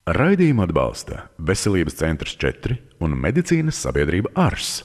Raidījumu atbalsta Veselības centrs 4 un medicīnas sabiedrība ARS.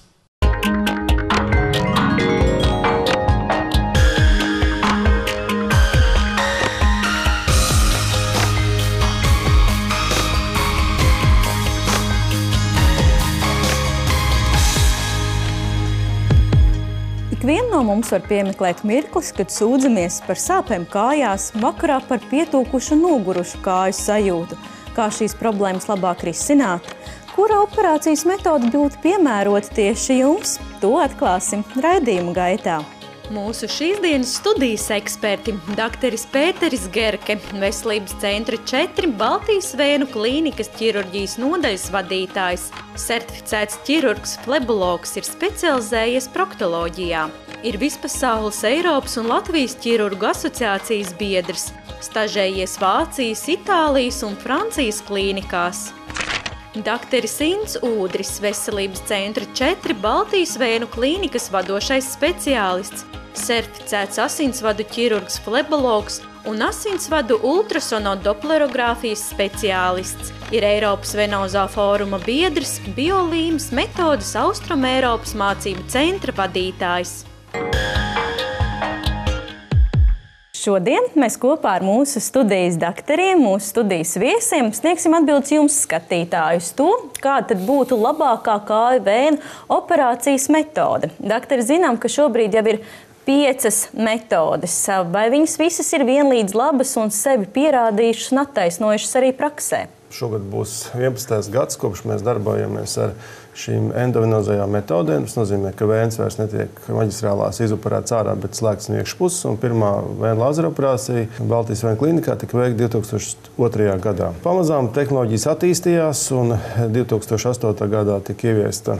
Ikvienu no mums var piemeklēt mirklis, kad sūdzamies par sāpēm kājās, vakarā par pietūkušu un nogurušu kāju sajūtu. Kā šīs problēmas labāk risināt? Kura operācijas metode būtu piemērota tieši jums? To atklāsim raidījuma gaitā. Mūsu šīs dienas studijas eksperti – dakteris Pēteris Gerke, Veselības centra 4 Baltijas vēnu klīnikas ķirurģijas nodaļas vadītājs, certificēts ķirurgs, flebologs, ir specializējies proktoloģijā. Ir vispasaules, Eiropas un Latvijas ķirurgu asociācijas biedrs, stažējies Vācijas, Itālijas un Francijas klīnikās. Dakteris Ints Ūdris, Veselības centra 4 Baltijas vēnu klīnikas vadošais speciālists, certificēts asinsvadu ķirurgs, flebologs un asinsvadu ultrasonodoplerogrāfijas speciālists. Ir Eiropas venozā fóruma biedrs, biolīmas metodas Austrumeiropas mācību centra vadītājs. Šodien mēs kopā ar mūsu studijas dakteriem, mūsu studijas viesiem sniegsim atbildes jums skatītāju uz to, kāda tad būtu labākā kāju vēnu operācijas metode. Dakteri, zinām, ka šobrīd jau ir 5 metodes. Vai viņas visas ir vienlīdz labas un sevi pierādījušas un attaisnojušas arī praksē? Šogad būs 11. gads, kopš mēs darbojamies ar šīm endovenozajām metodēm. Tas nozīmē, ka vēns vairs netiek maģistrālās izoperēts ārā, bet slēgts no iekšpuses. Un pirmā vēnu lāzera operācija Baltijas vēnu klīnikā tika veikta 2002. gadā. Pamazām tehnoloģijas attīstījās, un 2008. gadā tika ieviesta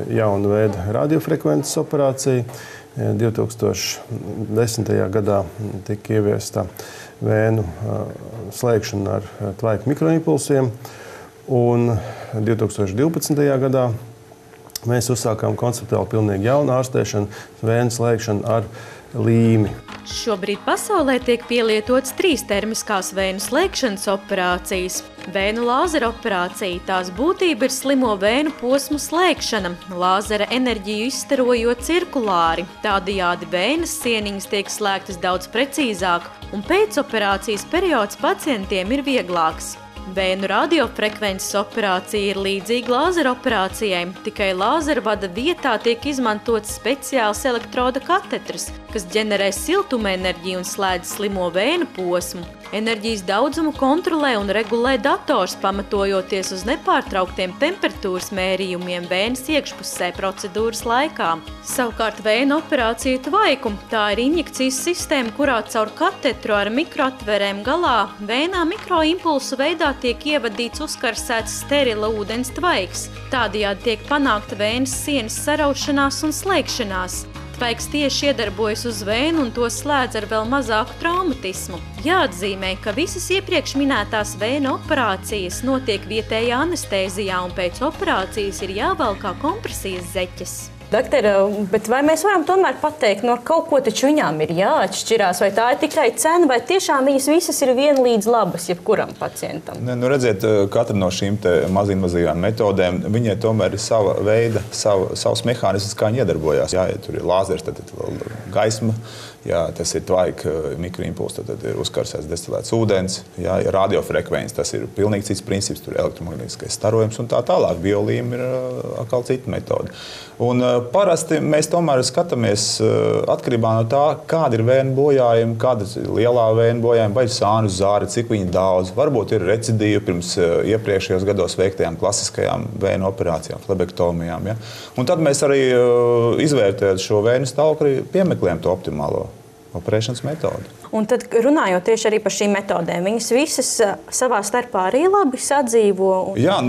jauna veida radiofrekvences operācija. 2010. gadā tika ieviesta vēnu slēgšana ar tvaiku mikroimpulsiem, un 2012. gadā mēs uzsākām konceptuāli pilnīgi jaunu ārstēšanu, vēnu slēgšanu ar līmi. Šobrīd pasaulē tiek pielietotas 3 termiskās vēnu slēgšanas operācijas. Vēnu lāzera operācija, tās būtība ir slimo vēnu posmu slēgšana, lāzera enerģiju izstarojot cirkulāri. Tādējādi vēnas sieniņas tiek slēgtas daudz precīzāk, un pēcoperācijas periods pacientiem ir vieglāks. Vēnu radiofrekvences operācija ir līdzīga lāzera operācijai, tikai lāzera vada vietā tiek izmantots speciāls elektroda katetrs, kas ģenerē siltuma enerģiju un slēdz slimo vēnu posmu. Enerģijas daudzumu kontrolē un regulē dators, pamatojoties uz nepārtrauktiem temperatūras mērījumiem vēnas iekšpusē procedūras laikā. Savukārt vēnu operācija tvaiku, tā ir injekcijas sistēma, kurā caur katetru ar mikroatverēm galā vēnā mikroimpulsu veidā tiek ievadīts uzkarsēts sterila ūdens tvaiks. Tādējādi tiek panākta vēnas sienas saraušanās un slēgšanās. Tvaiks tieši iedarbojas uz vēnu un to slēdz ar vēl mazāku traumatismu. Jāatzīmē, ka visas iepriekš minētās vēnu operācijas notiek vietējā anestēzijā un pēc operācijas ir jāvalkā kompresijas zeķes. Doktor, bet vai mēs varam tomēr pateikt, no kaut ko taču viņām ir jāatšķirās, vai tā ir tikai cena, vai tiešām viņas visas ir vienlīdz labas jebkuram pacientam? Redziet, katra no šīm mazinvazījām metodēm, viņai tomēr ir sava veida, savs mehānisms, kā viņi iedarbojās. Jā, ja tur ir lāzers, tad ir gaisma. Jā, tas ir tvaika mikroimpulss, tad ir uzkarsēts destilēts ūdens. Jā, ja radiofrekvence, tas ir pilnīgi cits princips, tur ir elektromagnētiskais starojums un tā tālāk. Biolīma ir atkal cita metode. Un parasti mēs tomēr skatāmies atkarībā no tā, kāda ir vēnu bojājuma, kāda ir lielā vēnu bojājuma, vai ir sānu zāri, cik viņi daudz. Varbūt ir recidīva pirms iepriekšējos gados veiktajām klasiskajām vēnu operācijām, flebektomijām. Ja? Un tad mēs arī izvērtējot šo vēnu stāvokli, piemeklējam to optimālo operēšanas metodi. Un tad runājot tieši arī par šīm metodēm, viņas visas savā starpā arī labi sadzīvo? Jā,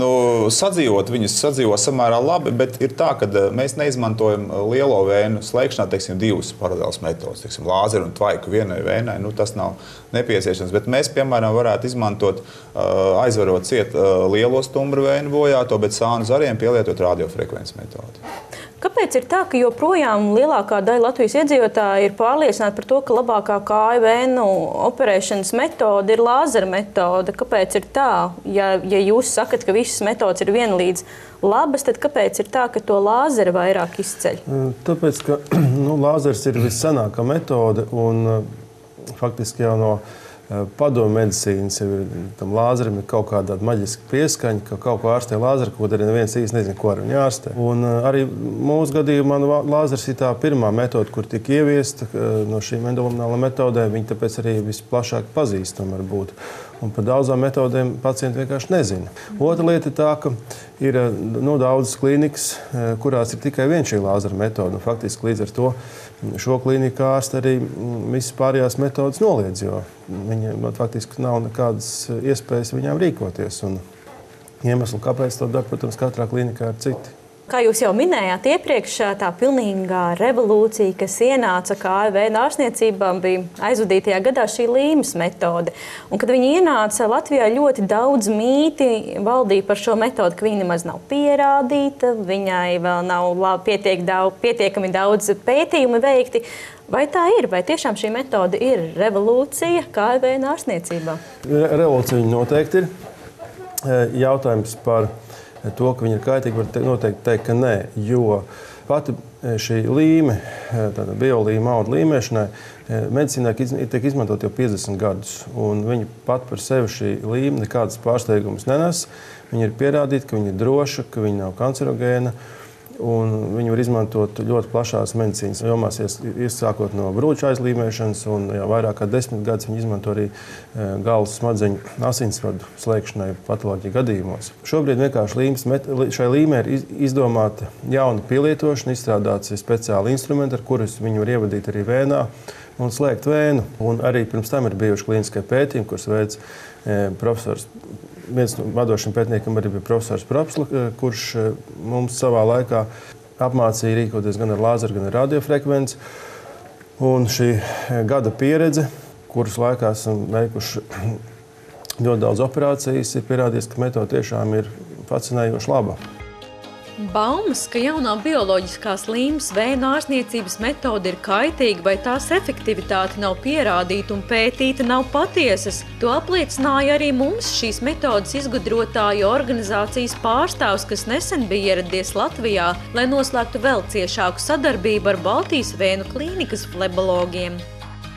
sadzīvot, viņas sadzīvo samērā labi, bet ir tā, ka mēs neizmantojam lielo vēnu slēgšanā, teiksim, 2 paralēlas metodas, teiksim, lāzeru un tvaiku vienai vēnai, tas nav nepieciešams, bet mēs, piemēram, varētu izmantot, aizvarot ciet lielo stumbru vēnu bojāto, bet sānu zariem pielietot radiofrekvences metodi. Kāpēc ir tā, ka joprojām lielākā daļa Latvijas iedzīvotāji ir pārliecināti par to, ka labākā kāju vēnu operēšanas metode ir lāzera metode? Kāpēc ir tā? Ja jūs sakat, ka visas metodes ir vienlīdz labas, tad kāpēc ir tā, ka to lāzera vairāk izceļ? Tāpēc, ka lāzers ir vissenākā metode un faktiski jau no padomu medicīnas tam lāzerim ir kaut kāda maģiska pieskaņa, ka kaut ko ārstē lāzeru, ko arī neviens īsti nezina, ko ar viņu ārstē. Un arī mūsu gadījumā lāzers ir tā pirmā metode, kur tika ieviesta no šīm endoluminālām metodēm. Viņi tāpēc arī visplašāk pazīstami var būt. Un par daudzām metodēm pacienti vienkārši nezina. Otra lieta ir tā, ka ir daudzas klīnikas, kurās ir tikai viena šī lāzera metode. Faktiski līdz ar to šo klīniku ārsti arī visas pārējās metodas noliedz, jo viņiem faktiski nav nekādas iespējas viņām rīkoties. Un iemesli, kāpēc to dara, protams, katrā klīnikā ir citi. Kā jūs jau minējāt iepriekš, tā pilnīgā revolūcija, kas ienāca KV ārstniecībā, bija aizvadītajā gadā šī līmes metode. Un, kad viņi ienāca, Latvijā ļoti daudz mīti valdīja par šo metodi, ka viņa nemaz nav pierādīta, viņai vēl nav pietiekami daudz pētījumu veikti. Vai tā ir? Vai tiešām šī metode ir revolūcija KV ārstniecībā? Revolūcija noteikti ir. Jautājums par to, ka viņa ir kaitīga, var noteikti teikt, ka nē, jo pati šī līme, tāda biolīme audu līmēšanai, medicīnā tiek izmantot jau 50 gadus, un viņa pat par sevi šī līme nekādas pārsteigumus nenes. Viņa ir pierādīta, ka viņa ir droša, ka viņa nav kancerogēna, un viņu var izmantot ļoti plašās medicīnas jomās, iesākot no brūča aizlīmēšanas, un jau vairāk kā 10 gadus viņi izmanto arī galvas smadzeņu asinsvadu slēgšanai patoloģiju gadījumos. Šobrīd vienkārši šai līmē ir izdomāta jauna pielietošana, izstrādāts speciāli instrumenti, ar kurus viņu var ievadīt arī vēnā un slēgt vēnu. Un arī pirms tam ir bijuši klīniskie pētījumi, kurus veids profesors. Viens no vadošiem pētniekiem arī bija profesors Propsla, kurš mums savā laikā apmācīja rīkoties gan ar lāzeru, gan ar radiofrekvenci. Un šī gada pieredze, kuras laikā esam veikuši ļoti daudz operācijas, ir pierādījis, ka metode tiešām ir fascinējoši laba. Baumas, ka jaunā bioloģiskās līmes vēnu ārstniecības metode ir kaitīga vai tās efektivitāte nav pierādīta un pētīta, nav patiesas. To apliecināja arī mums šīs metodes izgudrotāju organizācijas pārstāvs, kas nesen bija ieradies Latvijā, lai noslēgtu vēl ciešāku sadarbību ar Baltijas vēnu klīnikas flebologiem.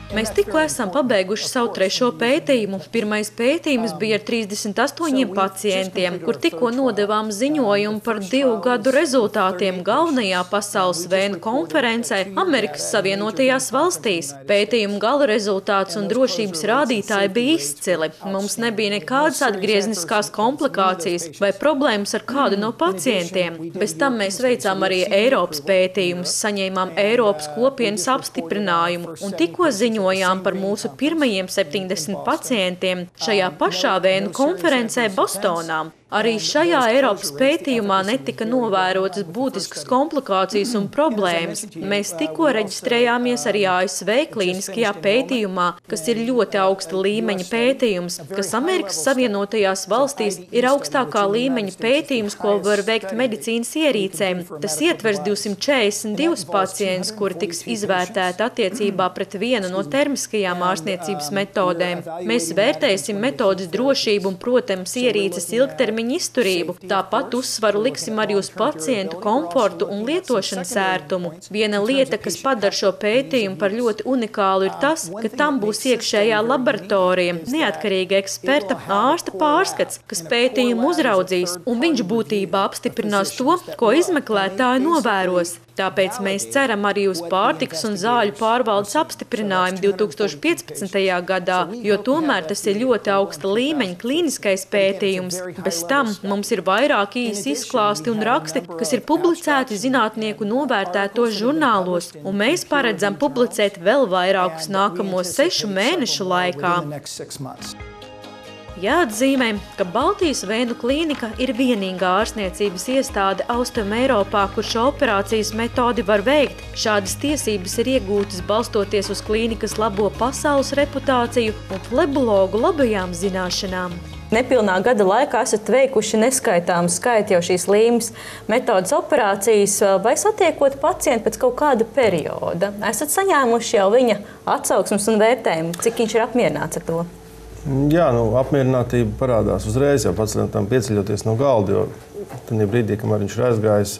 Mēs tikko esam pabeiguši savu 3. pētījumu. Pirmais pētījums bija ar 38 pacientiem, kur tikko nodevām ziņojumu par 2 gadu rezultātiem galvenajā pasaules vēnu konferencē Amerikas Savienotajās valstīs. Pētījuma gala rezultāts un drošības rādītāji bija izcili. Mums nebija nekādas atgriezniskās komplikācijas vai problēmas ar kādu no pacientiem. Bez tam mēs veicām arī Eiropas pētījumus, saņēmām Eiropas kopienas apstiprinājumu un tikko ziņojām par mūsu pirmajiem 70 pacientiem šajā pašā vēnu konferencē Bostonā. Arī šajā Eiropas pētījumā netika novērotas būtiskas komplikācijas un problēmas. Mēs tikko reģistrējāmies arī ASV klīniskajā pētījumā, kas ir ļoti augsta līmeņa pētījums, kas Amerikas Savienotajās valstīs ir augstākā līmeņa pētījums, ko var veikt medicīnas ierīcēm. Tas ietvers 242 pacientus, kuri tiks izvērtēti attiecībā pret vienu no termiskajām ārstniecības metodēm. Mēs vērtēsim metodes drošību un, protams, ierīces ilgtermiņa izturību. Tāpat uzsvaru liksim arī uz pacientu komfortu un lietošanas ērtumu. Viena lieta, kas padara šo pētījumu par ļoti unikālu, ir tas, ka tam būs iekšējā laboratorija, neatkarīga eksperta ārsta pārskats, kas pētījumu uzraudzīs, un viņš būtībā apstiprinās to, ko izmeklētāji novēros. Tāpēc mēs ceram arī uz pārtikas un zāļu pārvaldes apstiprinājumu 2015. gadā, jo tomēr tas ir ļoti augsta līmeņa klīniskais pētījums. Bez tam mums ir vairāk īsi izklāsti un raksti, kas ir publicēti zinātnieku novērtētos žurnālos, un mēs paredzam publicēt vēl vairākus nākamos 6 mēnešu laikā. Jāatzīmē, ka Baltijas vēnu klīnika ir vienīgā ārstniecības iestāde Austrumeiropā, kur šo operācijas metodi var veikt. Šādas tiesības ir iegūtas balstoties uz klīnikas labo pasaules reputāciju un flebologu labajām zināšanām. Nepilnā gada laikā esat veikuši neskaitāmu skaitu jau šīs līmes metodas operācijas, vai satiekot pacientu pēc kaut kāda perioda. Esat saņēmuši jau viņa atsauksmes un vērtējumu, cik viņš ir apmierināts ar to? Jā, apmierinātība parādās uzreiz, jau pacientam pieceļoties no galda, jo tajā brīdī, kamēr viņš ir aizgājis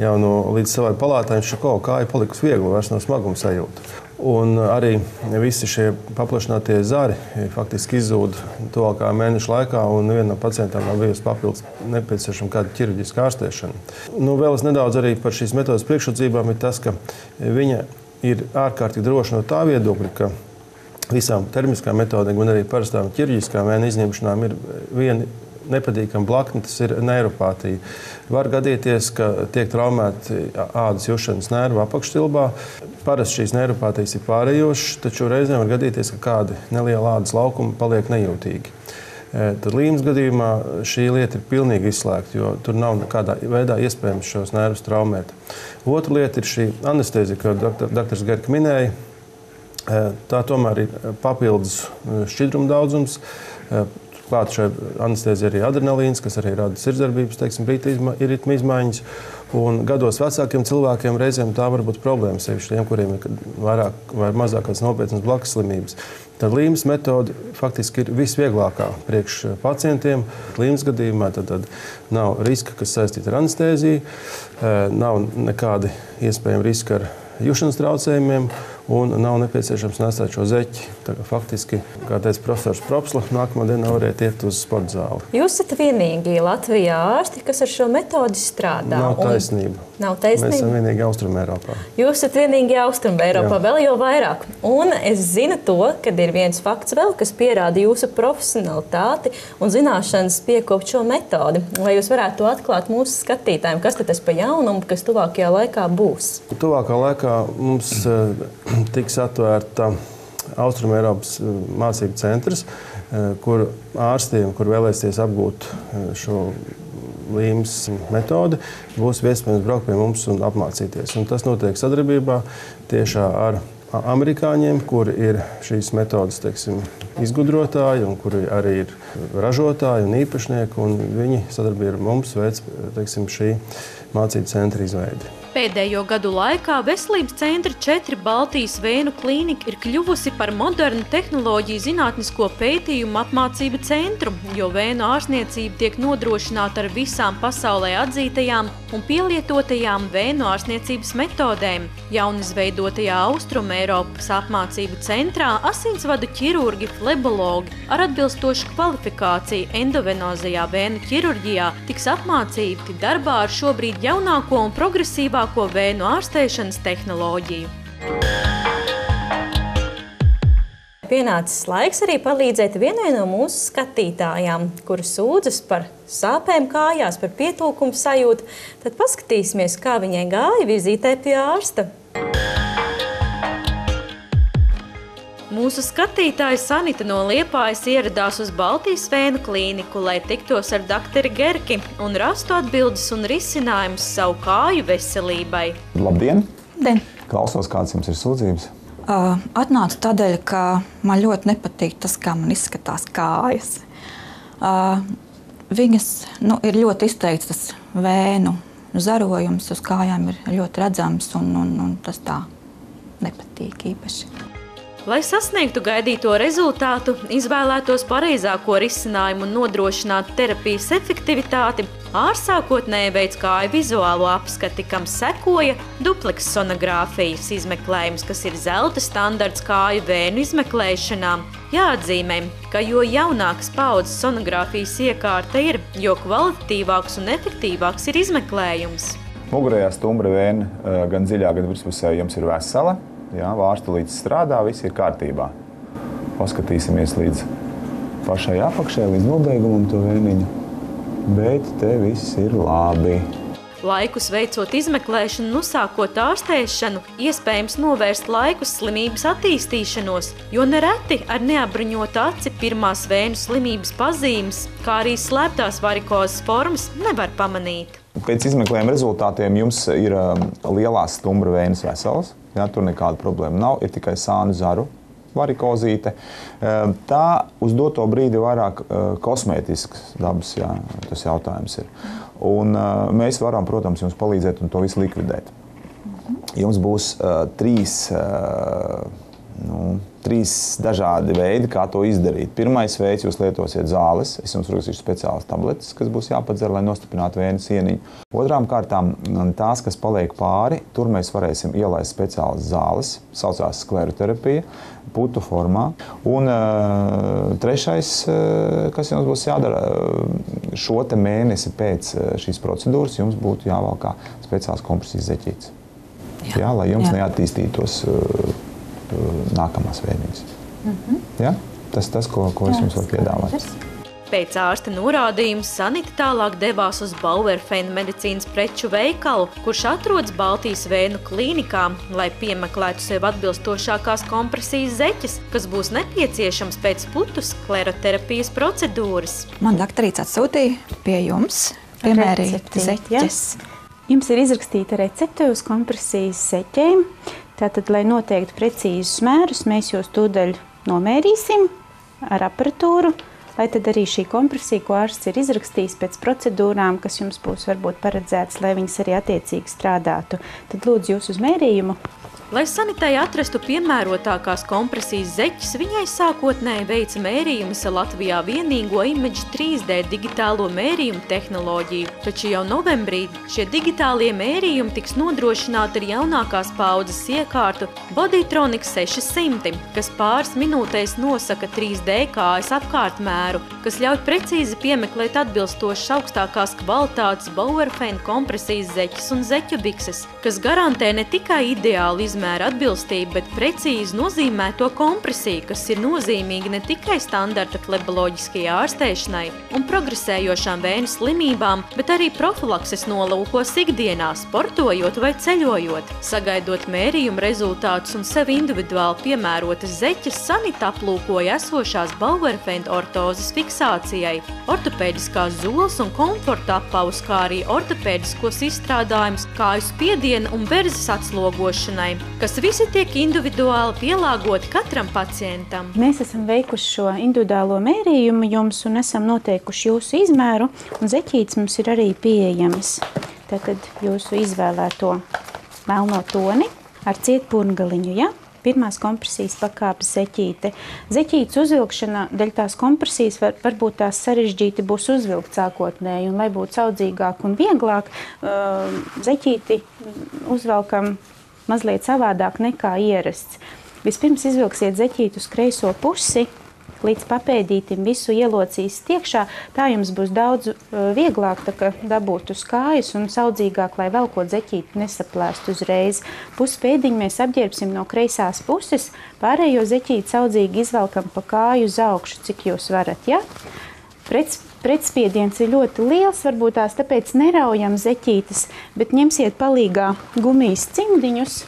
jau līdz savai palātai, viņš šako kāja palikusi viegli, vairs nav smaguma sajūta. Un arī visi šie paplašinātie zari faktiski izzūd tuvākā mēneša laikā, un nevienam pacientam nav bijusi papildus nepieciešama kāda ķirurģiska ārstēšana. Vēl es nedaudz arī par šīs metodas priekšrocībām ir tas, ka viņa ir ārkārtīgi droša no tā viedokļa, ka visām termiskām metodēm un arī parastām ķirurģiskām vēju izņemšanām ir viena nepatīkama blakne, tas ir neiropātija. Var gadīties, ka tiek traumēti ādas jušanas nervi apakštilbā. Parasti šīs neiropātijas ir pārējošas, taču reizēm var gadīties, ka kādi nelieli ādas laukumi paliek nejūtīgi. Tad līmes gadījumā šī lieta ir pilnīgi izslēgta, jo tur nav nekādā veidā iespējams šos nervus traumēt. Otra lieta ir šī anestēzija, ko doktors Gerka minēja. Tā tomēr ir papildus šķidruma daudzums. Klāt šai anestēzijai arī adrenalīns, kas arī rada sirdsdarbības, ritma izmaiņas. Un gados vecākiem cilvēkiem reizēm tā var būt problēma, sevišķi tiem, kuriem ir vairāk vai mazāk kādas nopietnas blakus slimības. Tad līmes metode faktiski ir visvieglākā priekš pacientiem. Līmes gadījumā tad nav riska, kas saistīta ar anestēziju, nav nekādi iespējami riski ar jušanas traucējumiem un nav nepieciešams nesāt šo zeķi. Tā kā faktiski, kā teica profesors Propsla, nākamā dienā varētu iet uz sporta zāli. Jūs esat vienīgie Latvijā ārsti, kas ar šo metodi strādā. Nav taisnība. Nav taisnība? Mēs esam vienīgi Austrumeiropā. Jūs esat vienīgi Austrumeiropā, vēl jau vairāk. Un es zinu to, kad ir viens fakts vēl, kas pierāda jūsu profesionalitāti un zināšanas piekopt šo metodi. Vai jūs varētu to atklāt mūsu skatītājiem? Kas tad tas pa jaunumu, kas tuvākajā laikā būs? Tuvākā laikā mums tiks atvērta Austrumeiropas mācību centrs, kur ārstiem, kur vēlēsies apgūt šo līmes metodi, būs iespējams braukt pie mums un apmācīties. Un tas notiek sadarbībā tiešā ar amerikāņiem, kuri ir šīs metodas, izgudrotāji un kuri arī ir ražotāji un īpašnieki, un viņi sadarbībā ar mums veic, šī mācību centra izveidi. Pēdējo gadu laikā Veselības centra 4 Baltijas vēnu klīnika ir kļuvusi par modernu tehnoloģiju zinātnisko pētījumu apmācību centru, jo vēnu ārstniecība tiek nodrošināta ar visām pasaulē atzītajām un pielietotajām vēnu ārstniecības metodēm. Jaunizveidotajā Austrumeiropas apmācību centrā asinsvadu ķirurgi, flebologi ar atbilstošu kvalifikāciju endovenozajā vēnu ķirurģijā tiks apmācīti darbā ar šobrīd jaunāko un progresīvāko vēnu ārstēšanas tehnoloģiju. Pienācis laiks arī palīdzēt vienai no mūsu skatītājām, kuras sūdzas par sāpēm kājās, par pietūkumu sajūtu. Tad paskatīsimies, kā viņai gāja vizītē pie ārsta. Mūsu skatītāja Sanita no Liepājas ieradās uz Baltijas vēnu klīniku, lai tiktos ar doktoru Gerki un rastu atbildes un risinājumus savu kāju veselībai. Labdien! Labdien! Klausos, kāds jums ir sūdzības? Atnācu tādēļ, ka man ļoti nepatīk tas, kā man izskatās kājas. Viņas ir ļoti izteikts, tas vēnu zarojums uz kājām ir ļoti redzams un tas tā nepatīk īpaši. Lai sasniegtu gaidīto rezultātu, izvēlētos pareizāko risinājumu un nodrošinātu terapijas efektivitāti, ārsts sākotnēji veids kāju vizuālo apskati, kam sekoja dupleks sonogrāfijas izmeklējums, kas ir zelta standarts kāju vēnu izmeklēšanā. Jāatzīmē, ka jo jaunākas paudzes sonogrāfijas iekārta ir, jo kvalitatīvāks un efektīvāks ir izmeklējums. Mugurējā stumbra vēna gan dziļā, gan virspusē jums ir vesela. Jā, vārsta līdz strādā, viss ir kārtībā. Paskatīsimies līdz pašai apakšai, līdz nobeigumam to vēniņu. Bet te viss ir labi. Laikus veicot izmeklēšanu un uzsākot ārstēšanu, iespējams novērst laikus slimības attīstīšanos, jo nereti ar neapbruņotu aci pirmās vēnu slimības pazīmes, kā arī slēptās varikozes formas nevar pamanīt. Pēc izmeklējuma rezultātiem jums ir lielās stumbra vēnas veselas. Jā, tur nekāda problēma nav, ir tikai sānu zaru varikozīte. Tā uz doto brīdi vairāk kosmētisks dabas, jā, tas jautājums ir. Un mēs varam, protams, jums palīdzēt un to visu likvidēt. Jums būs trīs dažādi veidi, kā to izdarīt. Pirmais veids, jūs lietosiet zāles. Es jums rakstīšu speciālas tabletes, kas būs jāpadzer, lai nostiprinātu vēju sieniņu. Otrām kārtām, tās, kas paliek pāri, tur mēs varēsim ielaist speciālas zāles, saucās skleroterapija, putu formā. Un trešais, kas jums būs jādara, šo te mēnesi pēc šīs procedūras jums būtu jāvalkā speciāls kompresijas zeķītes. Jā, lai jums neattīstītos nākamās vēdiņas. Ja? Tas, ko es jums varu piedāvāt. Pēc ārsta norādījuma Sanita tālāk devās uz Bauerfeina medicīnas preču veikalu, kurš atrodas Baltijas vēnu klīnikā, lai piemeklētu sev atbilstošākās kompresijas zeķes, kas būs nepieciešams pēc putu skleroterapijas procedūras. Man daktarīts atsūtīja pie jums piemērīt zeķes. Jums ir izrakstīta recepte uz kompresijas zeķēm. Tātad, lai noteiktu precīzus mērus, mēs jūs tūdaļ nomērīsim ar aparatūru, lai tad arī šī kompresija, ko ārsts ir izrakstījis pēc procedūrām, kas jums būs varbūt paredzētas, lai viņas arī attiecīgi strādātu. Tad lūdzu jūs uz mērījumu. Lai Sanitai atrastu piemērotākās kompresijas zeķes, viņai sākotnēji veica mērījumus ar Latvijā vienīgo Image 3D digitālo mērījumu tehnoloģiju, taču jau novembrī šie digitālie mērījumi tiks nodrošināti ar jaunākās paudzes iekārtu Bodytronic 600, kas pāris minūtēs nosaka 3D kājas apkārtmēru, kas ļauj precīzi piemeklēt atbilstošas augstākās kvalitātes Bauerfeina kompresijas zeķes un zeķu bikses, kas garantē ne tikai ideālu izmēru atbilstību, bet precīzi nozīmēto kompresiju, kas ir nozīmīga ne tikai standarta fleboloģiskajai ārstēšanai un progresējošām vēju slimībām, bet arī profilakses nolūkos ikdienā, sportojot vai ceļojot. Sagaidot mērījumu rezultātus un sev individuāli piemērotas zeķes, Sanita aplūkoja esošās Bauerfeina ortozes fiksācijai, ortopēdiskās zoles un komforta apavus, kā arī ortopēdiskos izstrādājumus kāju spiediena un berzes atslogošanai, kas visi tiek individuāli pielāgoti katram pacientam. Mēs esam veikuši šo individuālo mērījumu jums un esam noteikuši jūsu izmēru, un zeķītes mums ir arī pieejamas. Tātad jūsu izvēlēto melno toni ar cietpurngaliņu, ja? Pirmās kompresijas pakāpes zeķīte. Zeķītes uzvilkšana dēļ tās kompresijas varbūt tās sarežģīti būs uzvilkt sākotnēji, un lai būtu saudzīgāk un vieglāk, zeķīti uzvelkam mazliet savādāk nekā ierasts. Vispirms izvilksiet zeķīti uz kreiso pusi, līdz papēdītim visu ielocīs tiekšā, tā jums būs daudz vieglāk dabūt uz kājas un saudzīgāk, lai velkot zeķīti nesaplēst uzreiz. Puspēdiņu mēs apģērbsim no kreisās puses, pārējo zeķīti saudzīgi izvelkam pa kāju uz augšu, cik jūs varat, ja? Pretspiediens ir ļoti liels, varbūt tās tāpēc neraujam zeķītes, bet ņemsiet palīgā gumijas cimdiņus,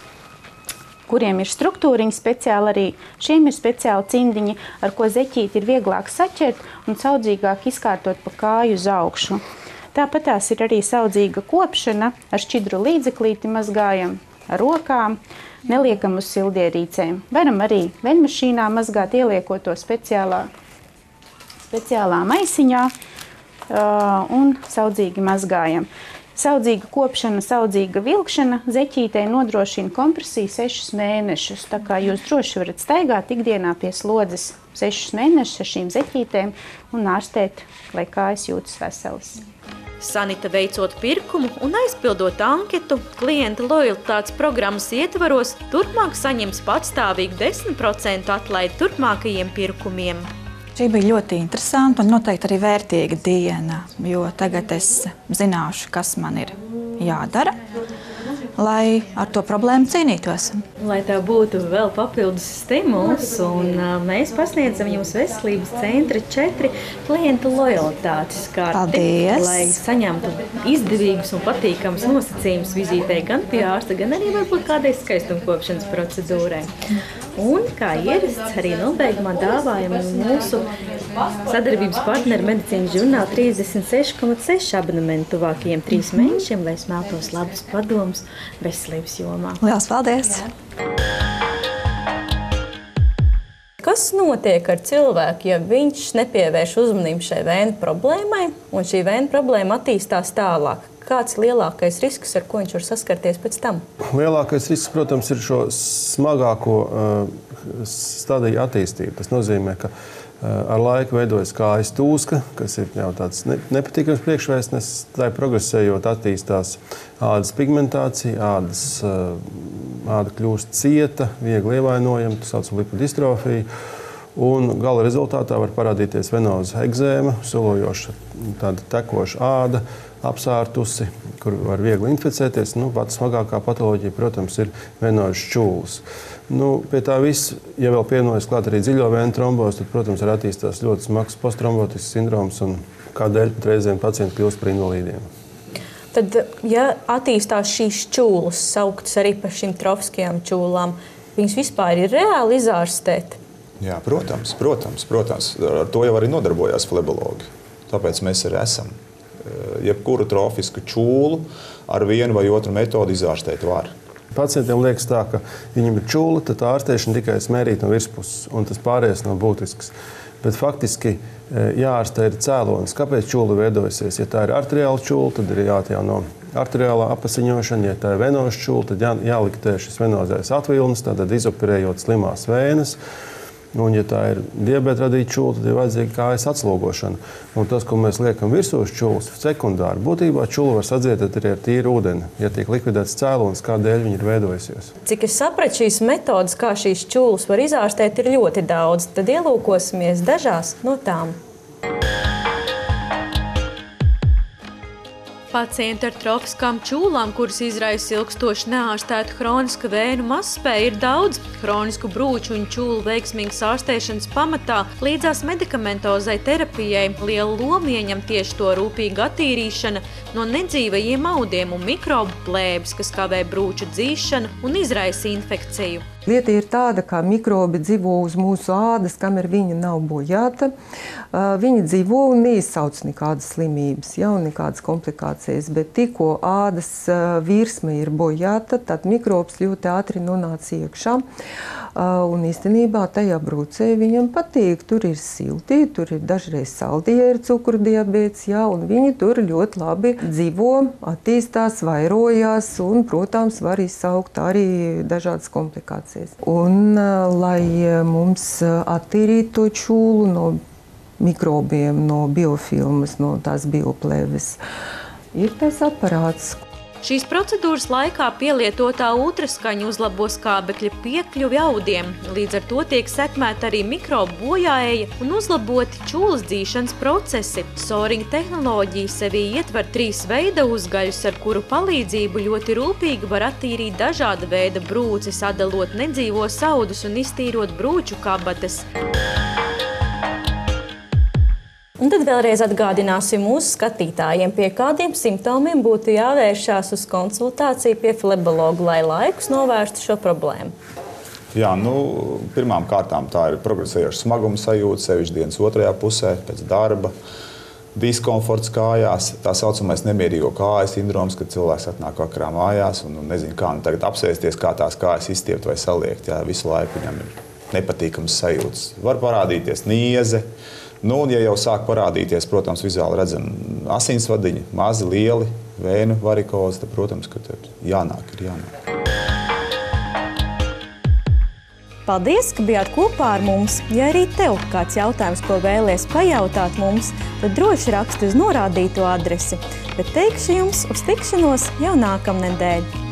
kuriem ir struktūriņi speciāli, arī šiem ir speciāli cimdiņi, ar ko zeķīti ir vieglāk saķert un saudzīgāk izkārtot pa kāju uz augšu. Tāpat tās ir arī saudzīga kopšana, ar šķidru līdzeklīti mazgājam ar rokām, neliekam uz sildierīcēm. Varam arī veļmašīnā mazgāt, ieliekot to speciālā maisiņā un saudzīgi mazgājam. Saudzīga kopšana, saudzīga vilkšana zeķītei nodrošina kompresiju 6 mēnešus. Tā kā jūs droši varat staigāt ikdienā pie slodzes 6 mēnešus ar šīm zeķītēm un ārstēt, lai kājas jūtas veselas. Sanita veicot pirkumu un aizpildot anketu, klienta lojalitātes programmas ietvaros turpmāk saņems patstāvīgu 10% atlaidi turpmākajiem pirkumiem. Šī bija ļoti interesanta un noteikti arī vērtīga diena, jo tagad es zināšu, kas man ir jādara, lai ar to problēmu cīnītos. Lai tā būtu vēl papildus stimuls, un mēs pasniedzam jums Veselības centra 4 klientu lojalitātes karti. Paldies! Lai saņemtu izdevīgus un patīkamus nosacījumus vizītei gan pie ārsta, gan arī varbūt kādai skaistumkopšanas procedūrai. Un, kā ierasts, arī nobeigumā dāvājam mūsu sadarbības partneri medicīnas žurnāla 36,6 abonementu tuvākajiem 3 mēnešiem, lai smeltos labus padomus veselības jomā. Lielas paldies! Kas notiek ar cilvēku, ja viņš nepievērš uzmanību šai vēnu problēmai, un šī vēnu problēma attīstās tālāk? Kāds ir lielākais risks, ar ko viņš var saskarties pēc tam? Lielākais risks, protams, ir šo smagāko stadiju attīstību. Tas nozīmē, ka ar laiku veidojas kājas tūska, kas ir jau tāds nepatīkams priekšvēstnes. Tā progresējot attīstās ādas pigmentācija, āda kļūst cieta, viegli ievainojama, tā saucamā lipodistrofija. Un gala rezultātā var parādīties venoza ekzēma, sulojoša tāda tekoša āda, apsārtusi, kur var viegli inficēties. Pats smagākā patoloģija, protams, ir venozas šķūlis. Pie tā viss, ja vēl pievienojas klāt arī dziļo vēnu trombozi, tad, protams, var attīstās ļoti smags posttrombotisks sindroms, un kādēļ pat reizēm pacienti kļūst par invalīdiem. Tad, ja attīstās šīs šķūlas, sauktas arī par šīm trofiskajām šķūlām, viņas vispār ir reāli izārstēt? Jā, protams. Ar to jau arī nodarbojās flebologi. Tāpēc mēs arī esam. Jebkuru trofisku čūlu ar vienu vai otru metodi izārstēt var. Pacientiem liekas tā, ka viņam ir čūla, tad ārstēšana tikai smērīt no virspuses, un tas pārējais nav būtisks. Bet faktiski jāārstē ir cēlonis. Kāpēc čūla veidojusies? Ja tā ir arteriāla čūla, tad ir jāatjauno arteriālā apasiņošana. Ja tā ir venozas čūla, tad jāliktē šis venozais atvilnis, tātad izoperējot slimās vēnes. Un, ja tā ir diabēta radīta čūla, tad ir vajadzīga kājas atslogošana. Un tas, ko mēs liekam virsū čūlas, sekundāri, būtībā čūla var sadziedēt arī ar tīru ūdeni, ja tiek likvidēts cēlonis, kādēļ viņa ir veidojusies. Cik es sapratu, šīs metodas, kā šīs čūlas var izārstēt, ir ļoti daudz. Tad ielūkosimies dažās no tām. Pacienti ar trofiskām čūlām, kuras izraisa ilgstoši neārstētu hroniska vēnu mazspēju, ir daudz. Hronisku brūču un čūlu veiksmīgas ārstēšanas pamatā līdzās medikamentozai terapijai lielu lomu ieņem tieši to rūpīga attīrīšana no nedzīvajiem audiem un mikrobu plēbes, kas kavē brūču dzīšanu un izraisa infekciju. Lieta ir tāda, ka mikrobi dzīvo uz mūsu ādas, kamēr viņa nav bojāta. Viņi dzīvo un neizsauc nekādas slimības, un nekādas komplikācijas, bet tikko ādas virsme ir bojāta, tad mikrobs ļoti ātri nonāc iekšā. Un īstenībā tajā brūcē viņam patīk. Tur ir silti, tur ir dažreiz saldi, ja ir cukurdiabēts, un viņi tur ļoti labi dzīvo, attīstās, vairojās un, protams, var izsaukt arī dažādas komplikācijas. Un, lai mums attīrītu to čūlu no mikrobiem, no biofilmas, no tās bioplēves, ir tas aparāts. Šīs procedūras laikā pielietotā ultraskaņa uzlabo skābekļa piekļuvi audiem. Līdz ar to tiek sekmēta arī mikrobu bojāēja un uzlaboti čūlas dzīšanas procesi. Soriņa tehnoloģija sevī ietver 3 veida uzgaļus, ar kuru palīdzību ļoti rūpīgi var attīrīt dažāda veida brūces, atdalot nedzīvos audus un iztīrot brūču kabatas. Un tad vēlreiz atgādināsim mūsu skatītājiem, pie kādiem simptomiem būtu jāvēršās uz konsultāciju pie flebologa, lai laikus novērstu šo problēmu. Jā, pirmām kārtām tā ir progresējoša smaguma sajūta, sevišķi dienas otrajā pusē, pēc darba, diskomforts kājās, tā saucamais nemierīgo kāju sindroms, kad cilvēks atnāk vakarā mājās un nezinu, kā tagad apsēsties, kā tās kājas izstiept vai saliekt. Jā, visu laiku viņam ir nepatīkams sajūtas. Var parādīties nieze. Un, ja jau sāk parādīties, protams, vizuāli redzam asinsvadiņi, mazi, lieli, vēnu varikozi, tad, protams, ka ir jānāk. Paldies, ka bijāt kopā ar mums. Ja arī tev kāds jautājums, ko vēlies pajautāt mums, tad droši raksti uz norādīto adresi. Bet teikšu jums uz tikšanos jau nākamnedēļ.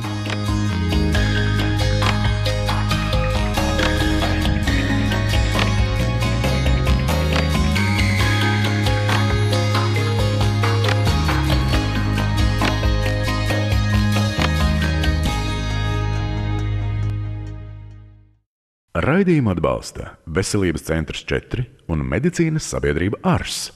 Raidījumu atbalsta Veselības centrs 4 un medicīnas sabiedrība ARS.